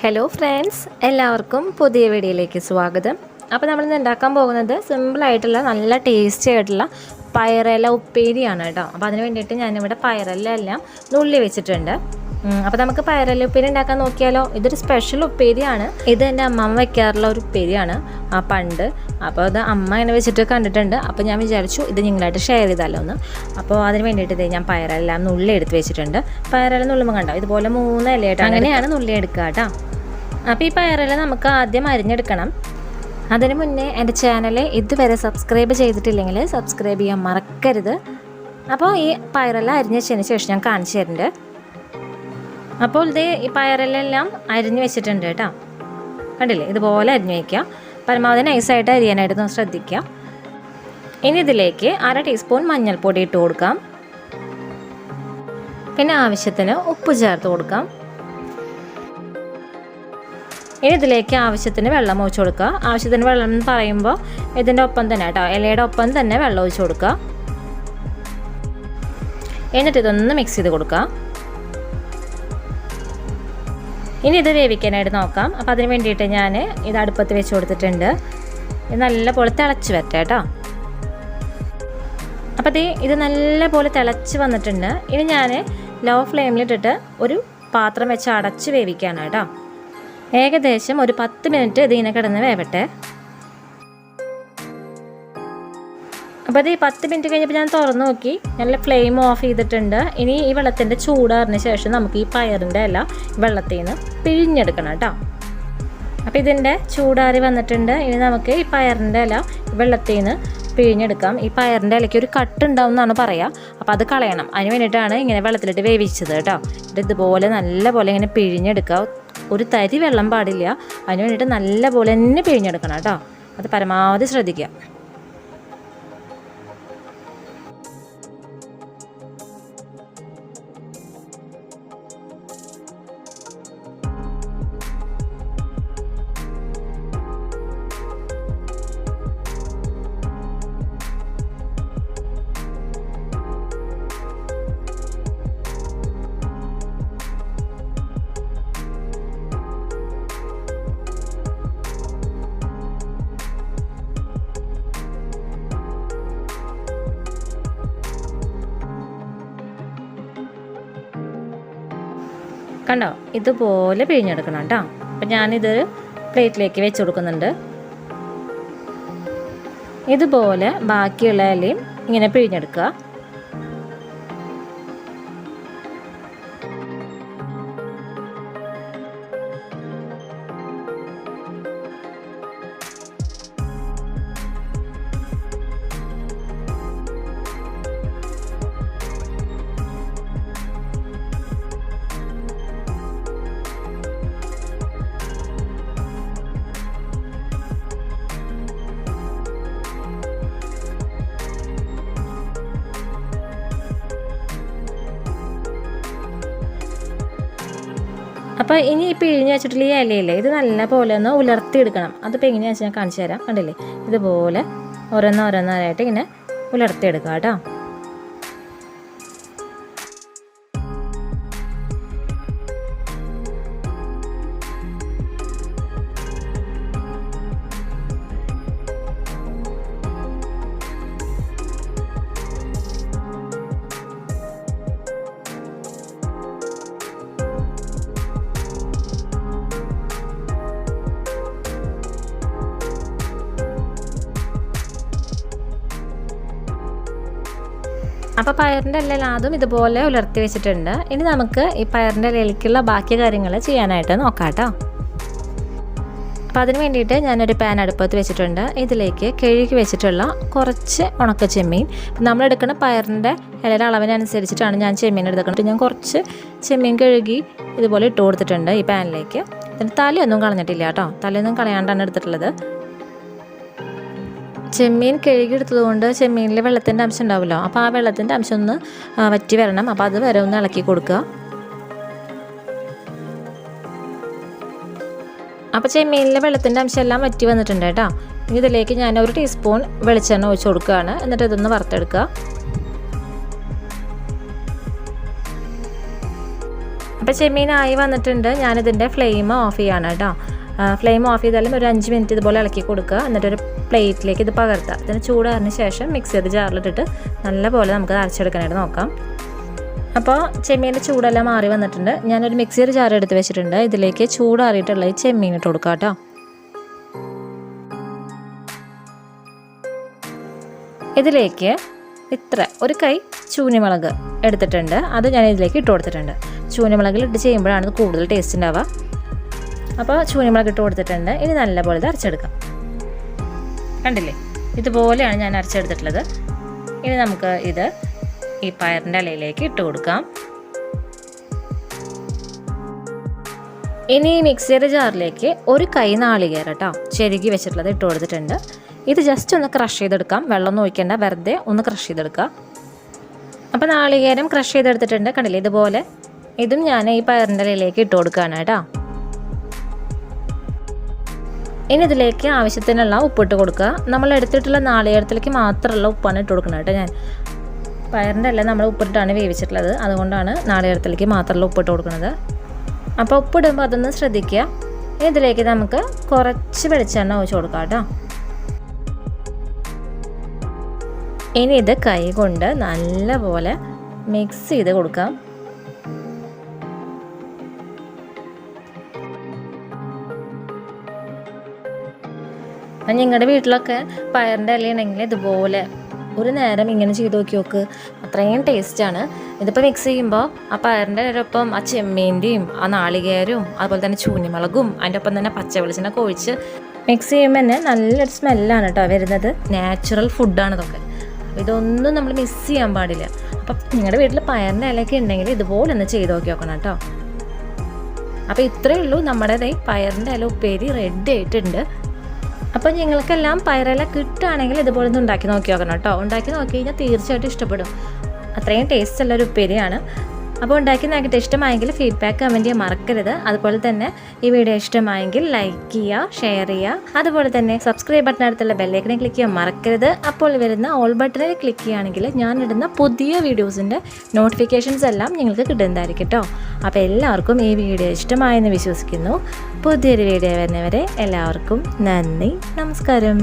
Hello friends, എല്ലാവർക്കും പുതിയ വീഡിയോയിലേക്ക് സ്വാഗതം. അപ്പോൾ നമ്മളിന്ന് ഉണ്ടാക്കാൻ പോകുന്നത് സിമ്പിളായിട്ടുള്ള നല്ല ടേസ്റ്റി ആയിട്ടുള്ള പയറില ഉപ്പേരിയാണ് കേട്ടോ. അപ്പോൾ അതിന് വേണ്ടിയിട്ട് ഞാനിവിടെ പയറില എല്ലാം നുള്ളി വെച്ചിട്ടുണ്ട്. അപ്പോൾ നമുക്ക് പയറില ഉപ്പേരി ഉണ്ടാക്കാൻ നോക്കിയാലോ. ഇതൊരു സ്പെഷ്യൽ ഉപ്പേരിയാണ്. ഇത് എൻ്റെ അമ്മമ്മ വയ്ക്കാറുള്ള ഒരു ഉപ്പേരിയാണ് പണ്ട്. അപ്പോൾ അത് അമ്മ ഇങ്ങനെ വെച്ചിട്ട് കണ്ടിട്ടുണ്ട്. അപ്പോൾ ഞാൻ വിചാരിച്ചു ഇത് നിങ്ങളായിട്ട് ഷെയർ ചെയ്താലോ ഒന്ന്. അപ്പോൾ അതിന് വേണ്ടിയിട്ട് ഞാൻ പയറെല്ലാം നുള്ളി എടുത്ത് വെച്ചിട്ടുണ്ട്. പയറില നുള്ളുമ്പോൾ കണ്ടോ, ഇതുപോലെ 3 ഇലയായിട്ട് അങ്ങനെയാണ് നുള്ളി എടുക്കുക കേട്ടോ. അപ്പോൾ ഈ പയറില നമുക്ക് ആദ്യം അരിഞ്ഞെടുക്കണം. അതിന് മുന്നേ എൻ്റെ ചാനൽ ഇതുവരെ സബ്സ്ക്രൈബ് ചെയ്തിട്ടില്ലെങ്കിൽ സബ്സ്ക്രൈബ് ചെയ്യാൻ മറക്കരുത്. അപ്പോൾ ഈ പയറില അരിഞ്ഞതിന് ശേഷം ഞാൻ കാണിച്ചു തരുന്നുണ്ട്. അപ്പോൾ ഈ പയറിലെല്ലാം അരിഞ്ഞ് വെച്ചിട്ടുണ്ട് കേട്ടോ. കണ്ടില്ലേ, ഇതുപോലെ അരിഞ്ഞ് വയ്ക്കുക. പരമാവധി നൈസായിട്ട് അരിയാനായിട്ട് ശ്രദ്ധിക്കുക. ഇനി ഇതിലേക്ക് 1/2 ടീസ്പൂൺ മഞ്ഞൾപ്പൊടി ഇട്ട് കൊടുക്കാം. പിന്നെ ആവശ്യത്തിന് ഉപ്പ് ചേർത്ത് കൊടുക്കാം. ഇനി ഇതിലേക്ക് ആവശ്യത്തിന് വെള്ളം ഒഴിച്ച് കൊടുക്കുക. ആവശ്യത്തിന് വെള്ളം എന്ന് പറയുമ്പോൾ ഇതിൻ്റെ ഒപ്പം തന്നെ കേട്ടോ, ഇലയുടെ ഒപ്പം തന്നെ വെള്ളം ഒഴിച്ച് കൊടുക്കുക. എന്നിട്ട് ഇതൊന്ന് മിക്സ് ചെയ്ത് കൊടുക്കുക. ഇനി ഇത് വേവിക്കാനായിട്ട് നോക്കാം. അപ്പോൾ അതിന് വേണ്ടിയിട്ട് ഞാൻ ഇത് അടുപ്പത്ത് വെച്ച് കൊടുത്തിട്ടുണ്ട്. ഇത് നല്ലപോലെ തിളച്ച് വരട്ടെ കേട്ടോ. അപ്പോൾ ഇത് നല്ലപോലെ തിളച്ച് വന്നിട്ടുണ്ട്. ഇനി ഞാൻ ലോ ഫ്ലെയിമിലിട്ടിട്ട് ഒരു പാത്രം വെച്ച് അടച്ച് വേവിക്കാനാണ് കേട്ടോ. ഏകദേശം ഒരു 10 മിനിറ്റ് ഇതിങ്ങനെ കിടന്ന് വേവട്ടെ. അപ്പോൾ ഈ 10 മിനിറ്റ് കഴിഞ്ഞപ്പോൾ ഞാൻ തുറന്ന് നോക്കി, നല്ല ഫ്ലെയിം ഓഫ് ചെയ്തിട്ടുണ്ട്. ഇനി ഈ വെള്ളത്തിൻ്റെ ചൂടാറിന് ശേഷം നമുക്ക് ഈ പയറിൻ്റെ ഇല വെള്ളത്തിൽ നിന്ന് പിഴിഞ്ഞെടുക്കണം കേട്ടോ. അപ്പോൾ ഇതിൻ്റെ ചൂടാറി വന്നിട്ടുണ്ട്. ഇനി നമുക്ക് ഈ പയറിൻ്റെ ഇല വെള്ളത്തിൽ നിന്ന് പിഴിഞ്ഞെടുക്കാം. ഈ പയറിൻ്റെ ഇലയ്ക്ക് ഒരു കട്ടുണ്ടാവും എന്നാണ് പറയുക. അപ്പോൾ അത് കളയണം. അതിന് വേണ്ടിയിട്ടാണ് ഇങ്ങനെ വെള്ളത്തിലിട്ട് വേവിച്ചത് കേട്ടോ. ഇതുപോലെ നല്ലപോലെ ഇങ്ങനെ പിഴിഞ്ഞെടുക്കുക. ഒരു തരി വെള്ളം പാടില്ല. അതിന് വേണ്ടിയിട്ട് നല്ലപോലെ തന്നെ പിഴിഞ്ഞെടുക്കണം കേട്ടോ. അത് പരമാവധി ശ്രദ്ധിക്കുക. കണ്ടോ, ഇതുപോലെ പിഴിഞ്ഞെടുക്കണം കേട്ടോ. അപ്പം ഞാനിത് പ്ലേറ്റിലേക്ക് വെച്ച് കൊടുക്കുന്നുണ്ട്. ഇതുപോലെ ബാക്കിയുള്ള ഇലയും ഇങ്ങനെ പിഴിഞ്ഞെടുക്കുക. അപ്പോൾ ഇനി ഈ പിഴിഞ്ഞ് വെച്ചിട്ടുള്ള ഈ ഇലയില്ലേ, ഇത് നല്ല പോലെ ഒന്ന് ഉലർത്തിയെടുക്കണം. അതിപ്പോൾ എങ്ങനെയാണെന്ന് വെച്ചാൽ ഞാൻ കാണിച്ചു തരാം. കണ്ടില്ലേ, ഇതുപോലെ ഓരോന്നോരോന്നായിട്ട് ഇങ്ങനെ ഉലർത്തിയെടുക്കുക കേട്ടോ. അപ്പോൾ പയറിൻ്റെ ഇല അതും ഇതുപോലെ ഉലർത്തി വെച്ചിട്ടുണ്ട്. ഇനി നമുക്ക് ഈ പയറിൻ്റെ ഇലയിലേക്കുള്ള ബാക്കി കാര്യങ്ങൾ ചെയ്യാനായിട്ട് നോക്കാം കേട്ടോ. അപ്പോൾ അതിന് വേണ്ടിയിട്ട് ഞാനൊരു പാൻ അടുപ്പത്ത് വെച്ചിട്ടുണ്ട്. ഇതിലേക്ക് കഴുകി വെച്ചിട്ടുള്ള കുറച്ച് ഉണക്ക ചെമ്മീൻ, നമ്മളെടുക്കുന്ന പയറിൻ്റെ ഇലയുടെ അളവിനനുസരിച്ചിട്ടാണ് ഞാൻ ചെമ്മീൻ എടുക്കുന്നത്. ഞാൻ കുറച്ച് ചെമ്മീൻ കഴുകി ഇതുപോലെ ഇട്ട് കൊടുത്തിട്ടുണ്ട് ഈ പാനിലേക്ക്. ഇതിൻ്റെ തലയൊന്നും കളഞ്ഞിട്ടില്ല കേട്ടോ. തലയൊന്നും കളയാണ്ടാണ് എടുത്തിട്ടുള്ളത്. ചെമ്മീൻ കഴുകിയെടുത്തത് കൊണ്ട് ചെമ്മീനിൽ വെള്ളത്തിൻ്റെ അംശം ഉണ്ടാവുമല്ലോ. അപ്പോൾ ആ വെള്ളത്തിൻ്റെ അംശം ഒന്ന് വറ്റി വരണം. അപ്പോൾ അത് വരെ ഒന്ന് ഇളക്കി കൊടുക്കുക. അപ്പോൾ ചെമ്മീനിലെ വെള്ളത്തിൻ്റെ അംശം എല്ലാം വറ്റി വന്നിട്ടുണ്ട് കേട്ടോ. ഇനി ഇതിലേക്ക് ഞാൻ 1 ടീസ്പൂൺ വെളിച്ചെണ്ണ ഒഴിച്ച് കൊടുക്കുകയാണ്. എന്നിട്ട് ഇതൊന്ന് വറുത്തെടുക്കുക. അപ്പോൾ ചെമ്മീനായി വന്നിട്ടുണ്ട്. ഞാനിതിൻ്റെ ഫ്ലെയിം ഓഫ് ചെയ്യാണ് കേട്ടോ. ഫ്ലെയിം ഓഫ് ചെയ്താലും ഒരു 5 മിനിറ്റ് ഇതുപോലെ ഇളക്കി കൊടുക്കുക. എന്നിട്ടൊരു പ്ലേറ്റിലേക്ക് ഇത് പകർത്തുക. ഇതിന് ചൂടാറിന് ശേഷം മിക്സിയുടെ ജാറിലിട്ടിട്ട് നല്ലപോലെ നമുക്ക് അരച്ചെടുക്കാനായിട്ട് നോക്കാം. അപ്പോൾ ചെമ്മീൻ്റെ ചൂടെല്ലാം മാറി വന്നിട്ടുണ്ട്. ഞാനൊരു മിക്സിയുടെ ജാർ എടുത്ത് വെച്ചിട്ടുണ്ട്. ഇതിലേക്ക് ചൂടാറിയിട്ടുള്ള ഈ ചെമ്മീൻ ഇട്ട് കൊടുക്കാം കേട്ടോ. ഇതിലേക്ക് ഒരു കൈ ചൂനിമുളക് എടുത്തിട്ടുണ്ട്. അത് ഞാൻ ഇതിലേക്ക് ഇട്ട് കൊടുത്തിട്ടുണ്ട്. ചൂനിമുളകിൽ ഇട്ട് ചെയ്യുമ്പോഴാണ് ഇത് കൂടുതൽ ടേസ്റ്റ് ഉണ്ടാവുക. അപ്പോൾ ചൂനിമുളക് ഇട്ട് കൊടുത്തിട്ടുണ്ട്. ഇനി നല്ലപോലെ ഇത് അരച്ചെടുക്കാം. കണ്ടില്ലേ, ഇതുപോലെയാണ് ഞാൻ അരച്ചെടുത്തിട്ടുള്ളത്. ഇനി നമുക്ക് ഇത് ഈ പയറിൻ്റെ ഇലയിലേക്ക് ഇട്ട് കൊടുക്കാം. ഇനി മിക്സിയുടെ ജാറിലേക്ക് ഒരു കൈ നാളികേരം കേട്ടോ ചെരുകി വെച്ചിട്ടുള്ളത് ഇട്ട് കൊടുത്തിട്ടുണ്ട്. ഇത് ജസ്റ്റ് ഒന്ന് ക്രഷ് ചെയ്തെടുക്കാം. വെള്ളമൊന്നും ഒഴിക്കേണ്ട, വെറുതെ ഒന്ന് ക്രഷ് ചെയ്തെടുക്കുക. അപ്പോൾ നാളികേരം ക്രഷ് ചെയ്തെടുത്തിട്ടുണ്ട്. കണ്ടില്ലേ, ഇതുപോലെ ഇതും ഞാൻ ഈ പയറിൻ്റെ ഇലയിലേക്ക് ഇട്ട് കൊടുക്കുകയാണ് കേട്ടോ. ഇനി ഇതിലേക്ക് ആവശ്യത്തിനുള്ള ഉപ്പിട്ട് കൊടുക്കുക. നമ്മൾ എടുത്തിട്ടുള്ള നാളികേരത്തിലേക്ക് മാത്രമുള്ള ഉപ്പാണ് ഇട്ട് കൊടുക്കുന്നത് കേട്ടോ. ഞാൻ പയറിൻ്റെ എല്ലാം നമ്മൾ ഉപ്പിട്ടാണ് വേവിച്ചിട്ടുള്ളത്. അതുകൊണ്ടാണ് നാളികേരത്തിലേക്ക് മാത്രമുള്ള ഉപ്പിട്ട് കൊടുക്കുന്നത്. അപ്പോൾ ഉപ്പിടുമ്പോൾ അതൊന്ന് ശ്രദ്ധിക്കുക. ഇതിലേക്ക് നമുക്ക് കുറച്ച് വെളിച്ചെണ്ണ ഒഴിച്ച് കൊടുക്കാം കേട്ടോ. ഇനി ഇത് കൈ കൊണ്ട് നല്ലപോലെ മിക്സ് ചെയ്ത് കൊടുക്കാം. നിങ്ങളുടെ വീട്ടിലൊക്കെ പയറിൻ്റെ ഇല ഉണ്ടെങ്കിൽ ഇതുപോലെ ഒരു നേരം ഇങ്ങനെ ചെയ്ത് നോക്കി. അത്രയും ടേസ്റ്റാണ്. ഇതിപ്പോൾ മിക്സ് ചെയ്യുമ്പോൾ ആ പയറിൻ്റെ ഇലയൊപ്പം ആ ചെമ്മീൻ്റെയും ആ നാളികേരവും അതുപോലെ തന്നെ ചൂനിമുളകും അതിൻ്റെ ഒപ്പം തന്നെ പച്ച വെളിച്ചെണ്ണ ഒഴിച്ച് മിക്സ് ചെയ്യുമ്പോൾ തന്നെ നല്ലൊരു സ്മെല്ലാണ് കേട്ടോ വരുന്നത്. നാച്ചുറൽ ഫുഡാണ് ഇതൊക്കെ. ഇതൊന്നും നമ്മൾ മിസ് ചെയ്യാൻ പാടില്ല. അപ്പം നിങ്ങളുടെ വീട്ടിൽ പയറിൻ്റെ ഇലയൊക്കെ ഉണ്ടെങ്കിൽ ഇതുപോലെ ഒന്ന് ചെയ്ത് നോക്കണം കേട്ടോ. അപ്പോൾ ഇത്രയേ ഉള്ളൂ, നമ്മുടെ പയറിൻ്റെ ഇല ഉപ്പേരി റെഡി ആയിട്ടുണ്ട്. അപ്പോൾ നിങ്ങൾക്കെല്ലാം പയറില കിട്ടുകയാണെങ്കിൽ ഇതുപോലെ ഒന്ന് ഉണ്ടാക്കി നോക്കണം കേട്ടോ. ഉണ്ടാക്കി നോക്കി കഴിഞ്ഞാൽ തീർച്ചയായിട്ടും ഇഷ്ടപ്പെടും. അത്രയും ടേസ്റ്റ് ഉള്ളൊരു ഉപ്പേരിയാണ്. അപ്പോൾ ഉണ്ടാക്കി നോക്കിയിട്ട് ഇഷ്ടമായെങ്കിൽ ഫീഡ്ബാക്ക് കമൻറ്റ് ചെയ്യാൻ മറക്കരുത്. അതുപോലെ തന്നെ ഈ വീഡിയോ ഇഷ്ടമായെങ്കിൽ ലൈക്ക് ചെയ്യുക, ഷെയർ ചെയ്യുക. അതുപോലെ തന്നെ സബ്സ്ക്രൈബ് ബട്ടനടുത്തുള്ള ബെല്ലൈക്കനെ ക്ലിക്ക് ചെയ്യാൻ മറക്കരുത്. അപ്പോൾ വരുന്ന ഓൾ ബട്ടണിൽ ക്ലിക്ക് ചെയ്യുകയാണെങ്കിൽ ഞാനിടുന്ന പുതിയ വീഡിയോസിൻ്റെ നോട്ടിഫിക്കേഷൻസ് എല്ലാം നിങ്ങൾക്ക് കിട്ടുന്നതായിരിക്കും കേട്ടോ. അപ്പോൾ എല്ലാവർക്കും ഈ വീഡിയോ ഇഷ്ടമായെന്ന് വിശ്വസിക്കുന്നു. പുതിയൊരു വീഡിയോ വരുന്നവരെ എല്ലാവർക്കും നന്ദി, നമസ്കാരം.